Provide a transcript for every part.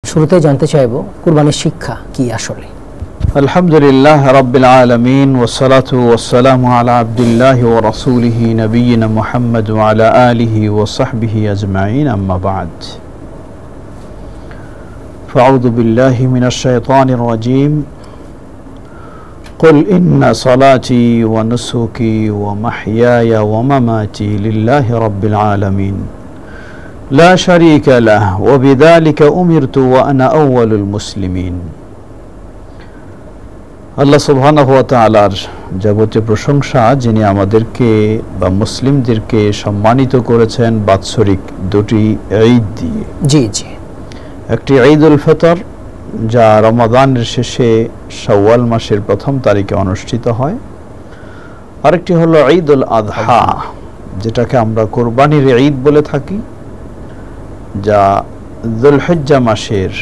শুরুতে জানতে চাইব কুরবানির শিক্ষা কি আসলে। আলহামদুলিল্লাহ রাব্বিল আলামিন ওয়াসসালাতু ওয়াসসালামু আলা আবদিল্লাহি ওয়া রাসূলিহি নবিয়িনা মুহাম্মদ ওয়া আলা আলিহি ওয়া সাহবিহি আজমাইন আম্মা বা'দ। ফাআউযু বিল্লাহি মিনাশ শাইতানির রাজীম। قل إن صلاتي ونسكي ومحياي ومماتي لله رب العالمين لا شريك له وبذلك أمرت وأنا أول المسلمين। আল্লাহ সুবহানাহু ওয়া তাআলার যাবতীয় প্রশংসা, যিনি আমাদেরকে বা মুসলিমদেরকে সম্মানিত করেছেন বাৎসরিক দুটি ঈদ দিয়ে। জি জি। একটি ঈদুল ফিতর, যা রমাদানের শেষে শাওয়াল মাসের প্রথম তারিখে অনুষ্ঠিত হয়। আরেকটি হলো ঈদুল আযহা, যেটাকে আমরা কুরবানির ঈদ বলে থাকি, যা যুলহিজ্জা মাসের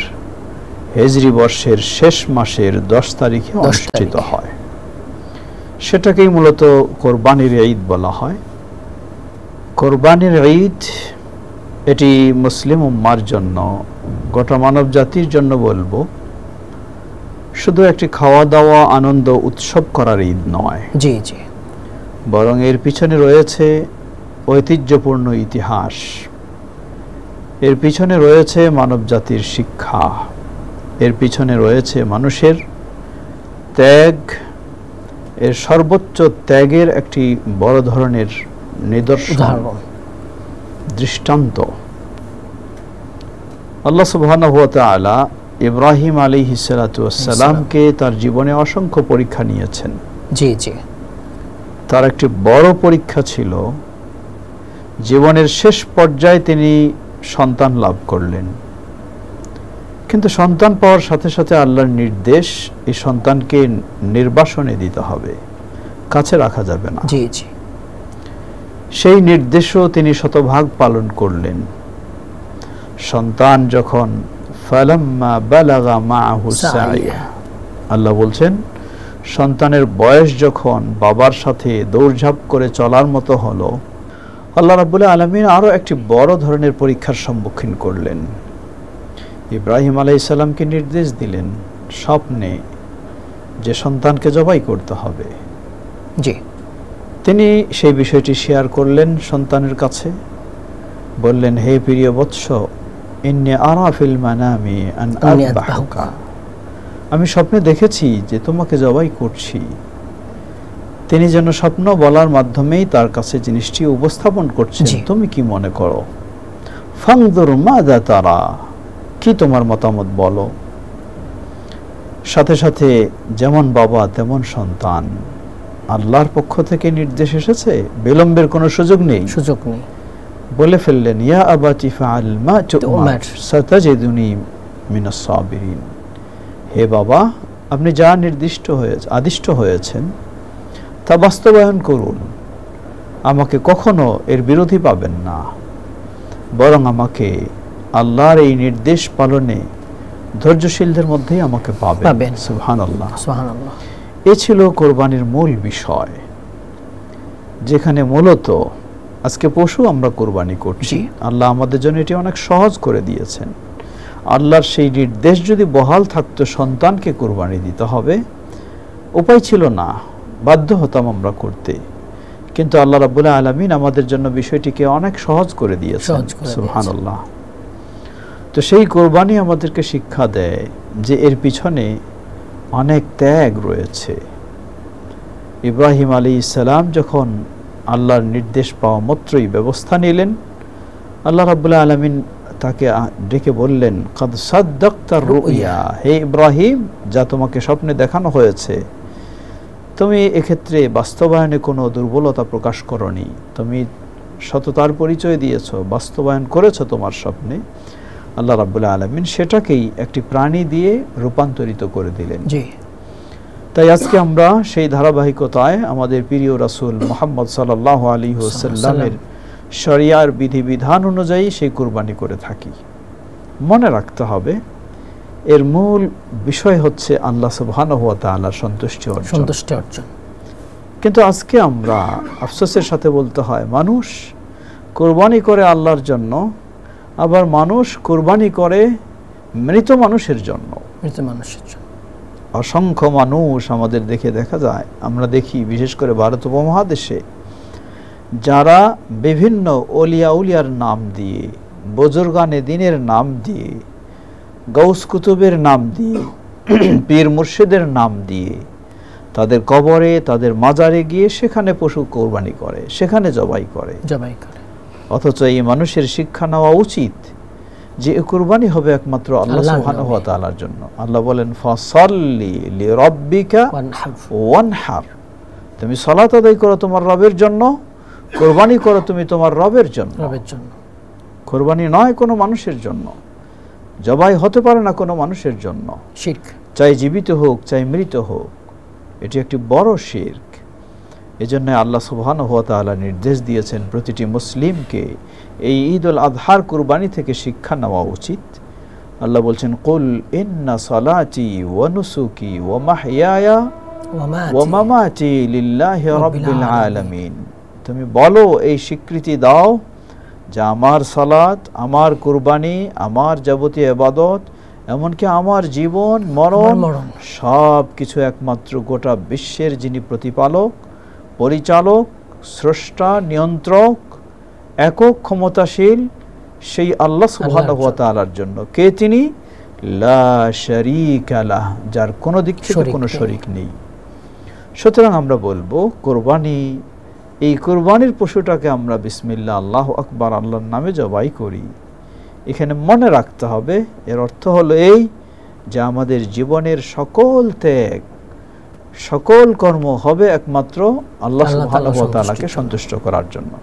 হিজরি বর্ষের শেষ মাসের 10 তারিখে অনুষ্ঠিত হয়। সেটাকেই মূলত কোরবানির ঈদ বলা হয়। কোরবানির ঈদ এটি মুসলিম উম্মার জন্য, গোটা মানব জাতির জন্য বলবো, শুধু একটি খাওয়া দাওয়া আনন্দ উৎসব করার ঈদ নয়। জি জি। বরং এর পিছনে রয়েছে ঐতিহ্যপূর্ণ ইতিহাস, এর পিছনে রয়েছে মানব জাতির শিক্ষা, এর পিছনে রয়েছে মানুষের ত্যাগ, এর সর্বোচ্চ ত্যাগের একটি বড় ধরনের নিদর্শন, দৃষ্টান্ত। আল্লাহ সুবহানাহু ওয়া তাআলা ইব্রাহিম আলাইহিস সালাতু ওয়াস সালামকে তার জীবনে অসংখ্য পরীক্ষা নিয়েছেন। জি জি। তার একটি বড় পরীক্ষা ছিল, জীবনের শেষ পর্যায়ে তিনি সন্তান লাভ করলেন। কিন্তু সন্তান পাওয়ার সাথে সাথে আল্লাহর নির্দেশ, এই সন্তানকে নির্বাসনে দিতে হবে, কাছে রাখা যাবে না। জি জি। সেই নির্দেশও তিনি শতভাগ পালন করলেন। সন্তান যখন ফালাম্মা বালাগা মাআহু সাইয়া, আল্লাহ বলছেন সন্তানের বয়স যখন বাবার সাথে দৌড়ঝাঁপ করে চলার মতো হলো, আল্লাহ রাব্বুল আলামিন আরো একটি বড় ধরনের পরীক্ষার সম্মুখীন করলেন। ইব্রাহিম আলাইহিস সালামকে নির্দেশ দিলেন স্বপ্নে যে সন্তানকে জবাই করতে হবে। জি। তিনি সেই বিষয়টি শেয়ার করলেন সন্তানের কাছে, বললেন, হে প্রিয় বৎস, ইন্নী আরা ফিল মানামি আন আযবাহুকা, আমি স্বপ্নে দেখেছি যে তোমাকে জবাই করছি। তিনি যেন স্বপ্ন বলার মাধ্যমেই তার কাছে জিনিসটি উপস্থাপন করছেন, তুমি কি মনে করো? ফানজুর মাযা তারা, কি তোমার মতামত বলো। সাথে সাথে যেমন বাবা তেমন সন্তান, আল্লাহর পক্ষ থেকে নির্দেশ এসেছে, বিলম্বের কোনো সুযোগ নেই। বলে ফেললেন, ইয়া আবাতি ফাআল মা তু'মার সাতাজিদুনি মিনাস সাবিরিন, হে বাবা, আপনি যা আদিষ্ট হয়েছেন তা বাস্তবায়ন করুন। আমাকে কখনো এর বিরোধী পাবেন না, বরং আমাকে আল্লাহর এই নির্দেশ পালনে ধৈর্যশীলদের মধ্যেই আমাকে পাবেন। সুবহানাল্লাহ, সুবহানাল্লাহ। এ ছিল কোরবানির মূল বিষয়, যেখানে মূলত আজকে পশু আমরা কোরবানি করছি। আল্লাহ আমাদের জন্য এটি অনেক সহজ করে দিয়েছেন। আল্লাহর সেই নির্দেশ যদি বহাল থাকতো সন্তানকে কোরবানি দিতে হবে, উপায় ছিল না, বাধ্য হতাম আমরা করতে। কিন্তু আল্লাহ রাব্বুল আলামিন আমাদের জন্য বিষয়টিকে অনেক সহজ করে দিয়েছেন। সুবহানাল্লাহ। তো সেই কোরবানি আমাদেরকে শিক্ষা দেয় যে এর পিছনে অনেক ত্যাগ রয়েছে। ইব্রাহিম আলাইহিস সালাম যখন আল্লাহর নির্দেশ পাওয়া মাত্রই ব্যবস্থা নিলেন, আল্লাহ রাব্বুল আলামিন তাকে ডেকে বললেন, কাদ সাদ্দাকতার রুইয়া, হে ইব্রাহিম, যা তোমাকে স্বপ্নে দেখানো হয়েছে, তুমি এক্ষেত্রে বাস্তবায়নে কোনো দুর্বলতা প্রকাশ করনি, তুমি সততার পরিচয় দিয়েছ, বাস্তবায়ন করেছ তোমার স্বপ্নে। আল্লাহ রাব্বুল আলামিন সেটাকেই একটি প্রাণী দিয়ে রূপান্তরিত করে দিলেন। জি। তাই আজকে আমরা সেই ধারাবাহিকতায় আমাদের প্রিয় রাসূল মুহাম্মদ সাল্লাল্লাহু আলাইহি ওয়াসাল্লামের শরিয়ার বিধিবিধান অনুযায়ী সেই কুরবানি করে থাকি। মনে রাখতে হবে, এর মূল বিষয় হচ্ছে আল্লাহ সুবহানাহু ওয়া তাআলার সন্তুষ্টি অর্জন। কিন্তু আজকে আমরা আফসোসের সাথে বলতে হয়, মানুষ কোরবানি করে আল্লাহর জন্য, আবার মানুষ কোরবানি করে মৃত মানুষের জন্য। মৃত মানুষের জন্য অসংখ্য মানুষ আমাদের দেখা যায়, আমরা দেখি বিশেষ করে ভারত উপমহাদেশে, যারা বিভিন্ন অলিয়া উলিয়ার নাম দিয়ে, বুজুর্গানে দিনের নাম দিয়ে, গৌস কুতুবের নাম দিয়ে, পীর মুর্শিদের নাম দিয়ে তাদের কবরে, তাদের মাজারে গিয়ে সেখানে পশু কোরবানি করে, সেখানে জবাই করে। অথচ এই মানুষের শিক্ষা নেওয়া উচিত যে কুরবানি হবে একমাত্র আল্লাহ সুবহানাহু ওয়া তাআলার জন্য। আল্লাহ বলেন ফাসাল্লি লিরাব্বিকা ওয়ানহার, তুমি সালাত আদায় করো তোমার রবের জন্য, কুরবানি করো তুমি তোমার রবের জন্য। কুরবানি নয় কোনো মানুষের জন্য, জবাই হতে পারে না কোনো মানুষের জন্য, শিরক, চাই জীবিত হোক চাই মৃত হোক, এটি একটি বড় শিরক। এজন্য আল্লাহ সুবহানাহু ওয়া তাআলা নির্দেশ দিয়েছেন প্রতিটি মুসলিমকে এই ঈদ উল আযহার কুরবানি থেকে শিক্ষা নেওয়া উচিত। আল্লাহ বলছেন কুল ইন্না সালাতি ওয়া নুসুকি ওয়া মাহইয়ায়া ওয়া মামাতি লিল্লাহি রাব্বিল আলামিন, তুমি বলো, এই স্বীকৃতি দাও যে আমার সালাত, আমার কুরবানি, আমার যাবতীয় ইবাদত, এমনকি আমার জীবন মরণ সব কিছু একমাত্র গোটা বিশ্বের যিনি প্রতিপালক, পরিচালক, স্রষ্টা, নিয়ন্ত্রক, একক ক্ষমতাশীল সেই আল্লাহ সুবহানাহু ওয়া তাআলার জন্য। কে তিনি? লা শারীকা লাহ, যার কোনো দিক থেকে কোনো শরীক নেই। সুতরাং আমরা বলবো কোরবানি, এই কোরবানির পশুটাকে আমরা বিসমিল্লাহ আল্লাহু আকবার আল্লাহর নামে জবাই করি। এখানে মনে রাখতে হবে, এর অর্থ হলো এই যে আমাদের জীবনের সকল ত্যাগ, সকল কর্ম হবে একমাত্র আল্লাহ সুবহানাহু ওয়া তাআলাকে সন্তুষ্ট করার জন্য।